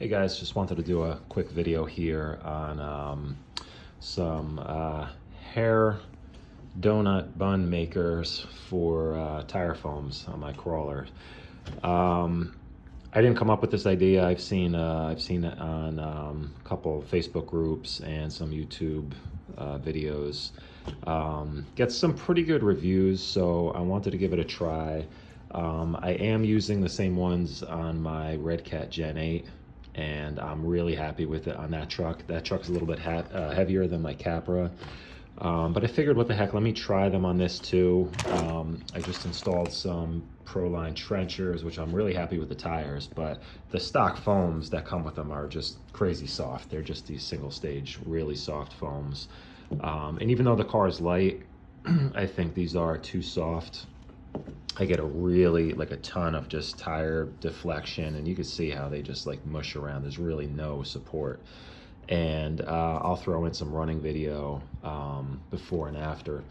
Hey guys, just wanted to do a quick video here on some hair donut bun makers for tire foams on my crawler. I didn't come up with this idea. I've seen it on a couple of Facebook groups and some YouTube videos. Gets some pretty good reviews, so I wanted to give it a try. I am using the same ones on my Redcat Gen 8, and I'm really happy with it on that truck. That truck's a little bit heavier than my Capra, but I figured, what the heck, let me try them on this too. I just installed some Proline trenchers, which I'm really happy with the tires, but the stock foams that come with them are just crazy soft. They're just these single stage, really soft foams. And even though the car is light, I think these are too soft. I get a ton of just tire deflection, and you can see how they just like mush around. There's really no support. And I'll throw in some running video before and after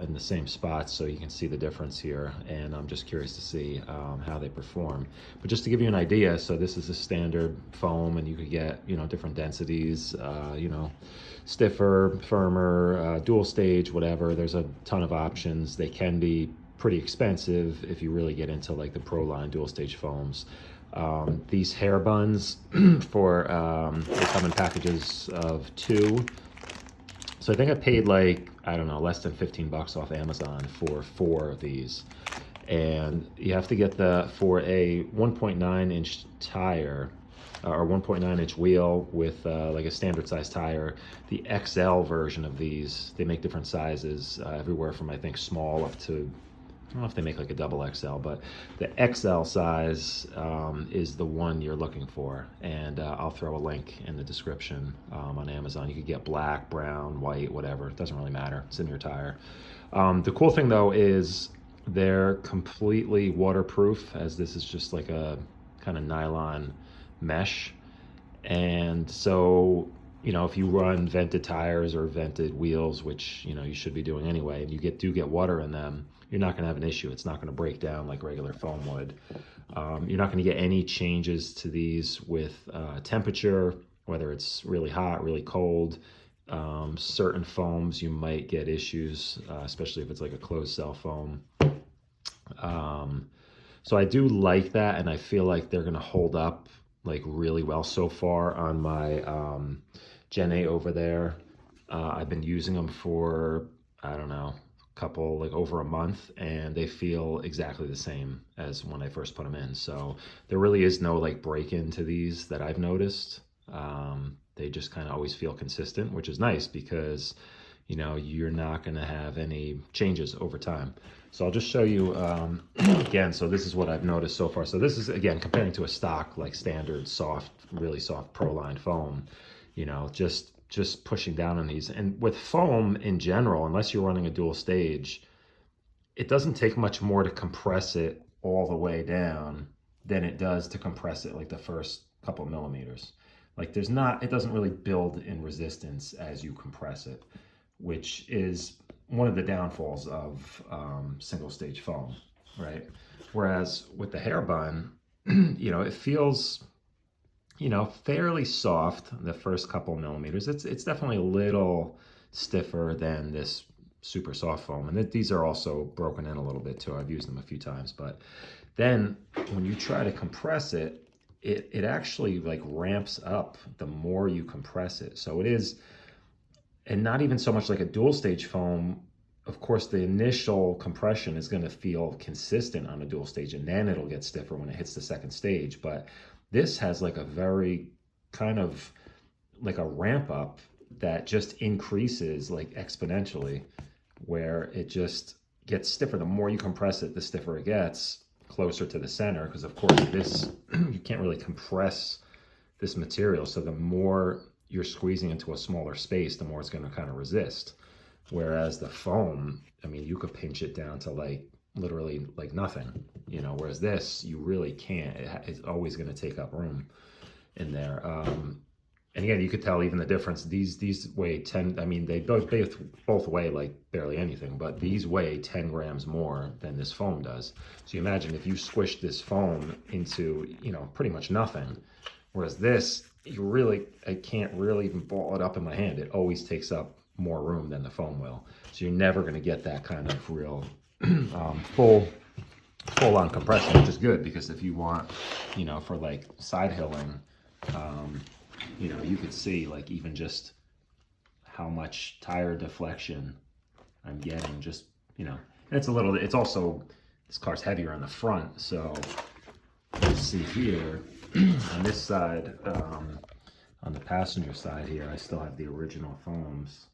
in the same spots, so you can see the difference here. And I'm just curious to see how they perform. But just to give you an idea, so this is a standard foam, and you could get, you know, different densities, stiffer, firmer, dual stage, whatever. There's a ton of options. They can be pretty expensive if you really get into like the Proline dual stage foams. These hair buns they come in packages of 2. So I think I paid, like, I don't know, less than 15 bucks off Amazon for 4 of these. And you have to get for a 1.9 inch tire, or 1.9 inch wheel with like a standard size tire. The XL version of these, they make different sizes, everywhere from, I think, small up to, I don't know if they make like a double XL, but the XL size is the one you're looking for. And I'll throw a link in the description on Amazon. You could get black, brown, white, whatever. It doesn't really matter. It's in your tire. The cool thing though is they're completely waterproof, as this is just like a kind of nylon mesh. And so, you know, if you run vented tires or vented wheels, which, you know, you should be doing anyway, and you do get water in them, you're not going to have an issue. It's not going to break down like regular foam would. You're not going to get any changes to these with temperature, whether it's really hot, really cold. Certain foams you might get issues, especially if it's like a closed cell foam. So I do like that, and I feel like they're going to hold up like really well so far on my Gen 8 over there. I've been using them for, I don't know, like over a month, and they feel exactly the same as when I first put them in. So there really is no like break-in to these that I've noticed. They just kind of always feel consistent, which is nice because, you know, you're not going to have any changes over time. So I'll just show you again. So this is what I've noticed so far. So this is, again, comparing to a stock like standard soft, really soft Proline foam, you know, just pushing down on these. And with foam in general, unless you're running a dual stage, it doesn't take much more to compress it all the way down than it does to compress it like the first couple millimeters. Like it doesn't really build in resistance as you compress it, which is one of the downfalls of single stage foam, right? Whereas with the hair bun, you know, it feels, you know, fairly soft the first couple millimeters. It's definitely a little stiffer than this super soft foam, and these are also broken in a little bit too. I've used them a few times, but then when you try to compress it, it actually like ramps up the more you compress it. So it is, and not even so much like a dual stage foam. Of course, the initial compression is going to feel consistent on a dual stage, and then it'll get stiffer when it hits the second stage. But this has like a very kind of like a ramp up that just increases like exponentially, where it just gets stiffer. The more you compress it, the stiffer it gets, closer to the center, because of course this, you can't really compress this material. So the more you're squeezing into a smaller space, the more it's going to kind of resist. Whereas the foam, I mean, you could pinch it down to like literally like nothing, you know, whereas this, you really can't. It's always going to take up room in there. And again, you could tell even the difference. These weigh 10, I mean, they both weigh like barely anything, but these weigh 10 grams more than this foam does. So you imagine if you squish this foam into, you know, pretty much nothing, Whereas this, I can't really even ball it up in my hand. It always takes up more room than the foam will. So you're never going to get that kind of real full on compression, which is good because if you want, for like side hilling, you could see like even just how much tire deflection I'm getting just, and it's also, this car's heavier on the front. So let's see here on this side, on the passenger side here, I still have the original foams,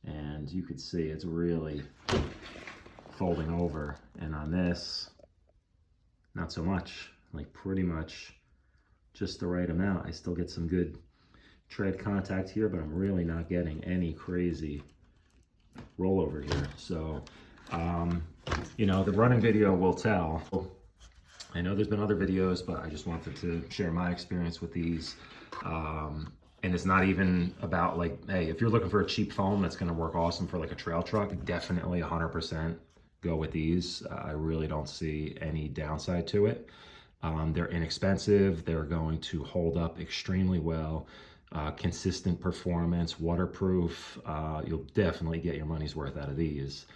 and you could see it's really folding over. And on this, not so much, like pretty much just the right amount. I still get some good tread contact here, but I'm really not getting any crazy rollover here. So, the running video will tell. I know there's been other videos, but I just wanted to share my experience with these. And it's not even about like, hey, if you're looking for a cheap foam that's going to work awesome for like a trail truck, definitely 100% go with these. I really don't see any downside to it. They're inexpensive. They're going to hold up extremely well. Consistent performance, waterproof. You'll definitely get your money's worth out of these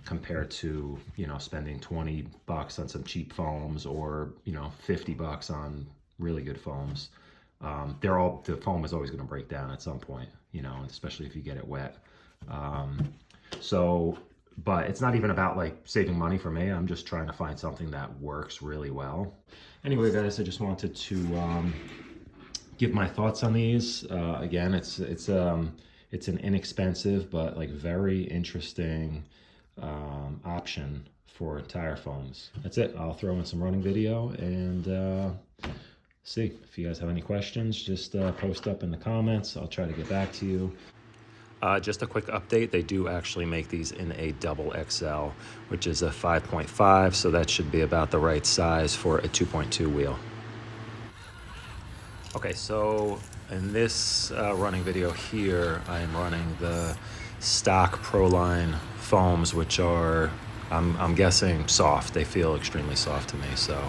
compared to, spending 20 bucks on some cheap foams or, 50 bucks on really good foams. The foam is always going to break down at some point, especially if you get it wet. But it's not even about like saving money for me. I'm just trying to find something that works really well. Anyway, guys, I just wanted to give my thoughts on these. Again, it's an inexpensive but like very interesting option for tire foams. That's it. I'll throw in some running video and see if you guys have any questions. Just post up in the comments. I'll try to get back to you. Just a quick update, they do actually make these in a double XL, which is a 5.5, so that should be about the right size for a 2.2 wheel. Okay, so in this running video here, I am running the stock Proline foams, which are, I'm guessing, soft. They feel extremely soft to me, so.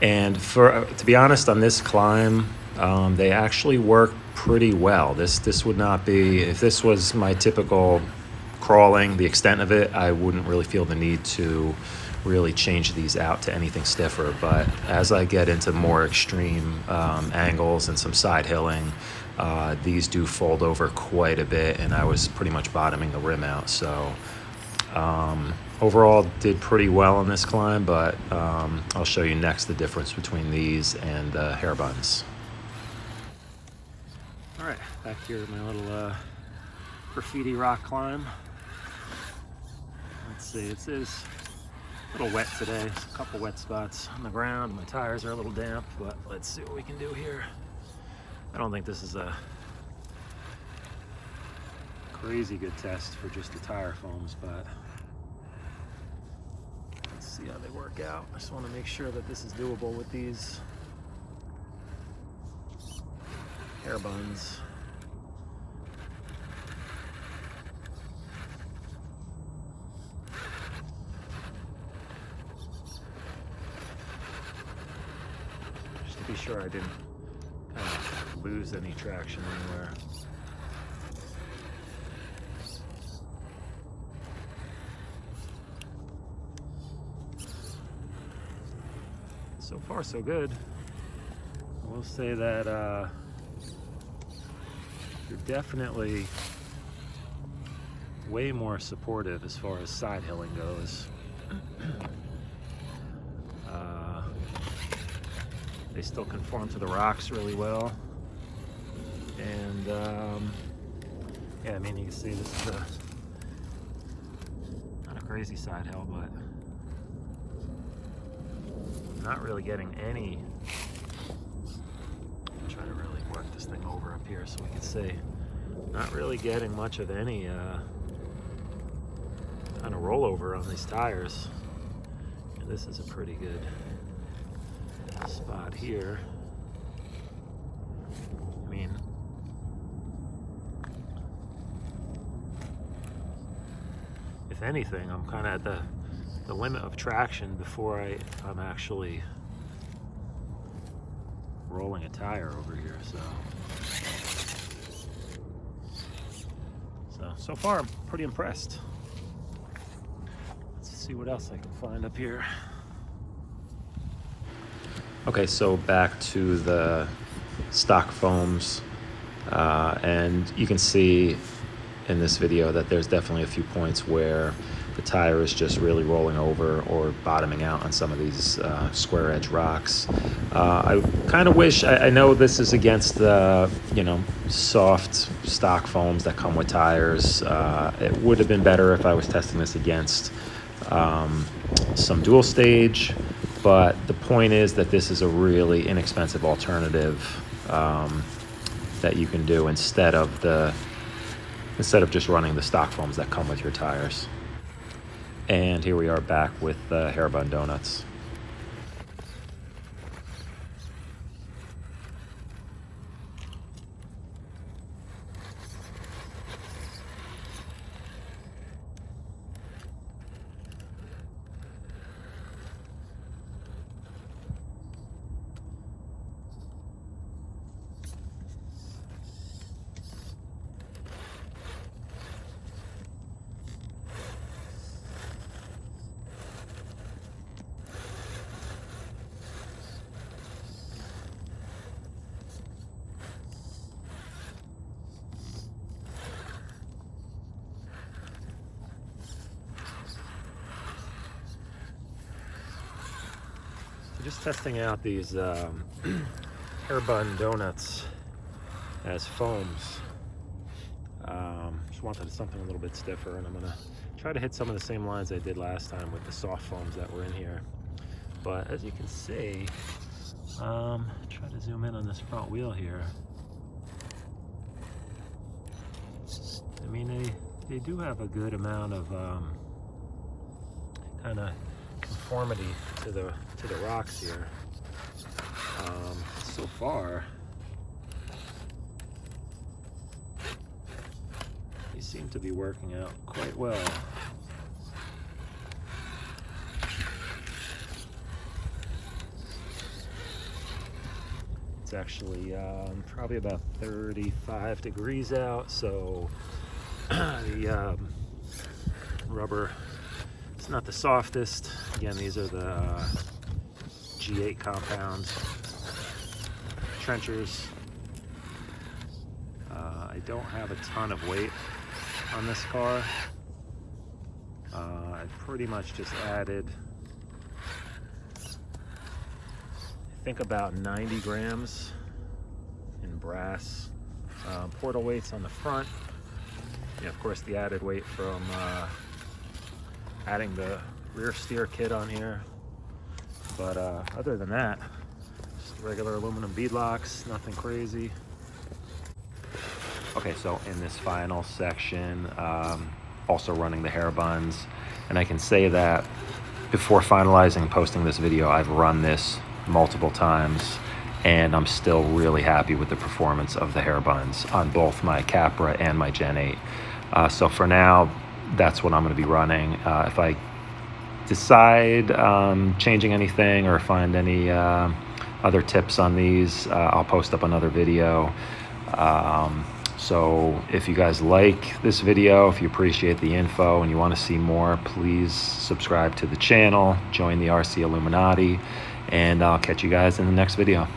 And to be honest, on this climb, they actually work pretty well. This would not be, if this was my typical crawling, the extent of it, I wouldn't really feel the need to really change these out to anything stiffer. But as I get into more extreme angles and some side hilling, these do fold over quite a bit, and I was pretty much bottoming the rim out. So overall did pretty well on this climb, but I'll show you next the difference between these and the hair buns. All right, back here at my little graffiti rock climb. Let's see, it is a little wet today. There's a couple wet spots on the ground. My tires are a little damp, but let's see what we can do here. I don't think this is a crazy good test for just the tire foams, but let's see how they work out. I just want to make sure that this is doable with these hair buns. Just to be sure I didn't kind of lose any traction anywhere. So far, so good. I will say that you're definitely way more supportive as far as side hilling goes. They still conform to the rocks really well. And yeah, I mean, you can see this is not a crazy side hill, but not really getting any. I'll try to really work this thing over up here so we can see. Not really getting much of any kind of rollover on these tires. And this is a pretty good spot here. I mean, if anything, I'm kind of at the limit of traction before I'm actually rolling a tire over here, so far I'm pretty impressed. Let's see what else I can find up here. Okay, so back to the stock foams, and you can see in this video that there's definitely a few points where the tire is just really rolling over or bottoming out on some of these square edge rocks. I kind of wish, I know this is against the, soft stock foams that come with tires. It would have been better if I was testing this against some dual stage, but the point is that this is a really inexpensive alternative that you can do instead of just running the stock foams that come with your tires. And here we are back with the Harbun donuts. Just testing out these Harbun donuts as foams. Just wanted something a little bit stiffer, and I'm gonna try to hit some of the same lines I did last time with the soft foams that were in here. But as you can see, try to zoom in on this front wheel here. I mean, they do have a good amount of kind of conformity to the rocks here. So far, they seem to be working out quite well. It's actually probably about 35 degrees out, so the rubber, it's not the softest. Again, these are the G8 compound trenchers. I don't have a ton of weight on this car. I pretty much just added, I think, about 90 grams in brass portal weights on the front. Yeah, of course, the added weight from adding the rear steer kit on here. But other than that, just regular aluminum beadlocks, nothing crazy. Okay, so in this final section, also running the Harbuns, and I can say that before finalizing and posting this video, I've run this multiple times, and I'm still really happy with the performance of the Harbuns on both my Capra and my Gen 8. So for now, that's what I'm going to be running. If I decide changing anything or find any other tips on these, I'll post up another video. So if you guys like this video, if you appreciate the info and you want to see more, please subscribe to the channel, join the RC Illuminati, and I'll catch you guys in the next video.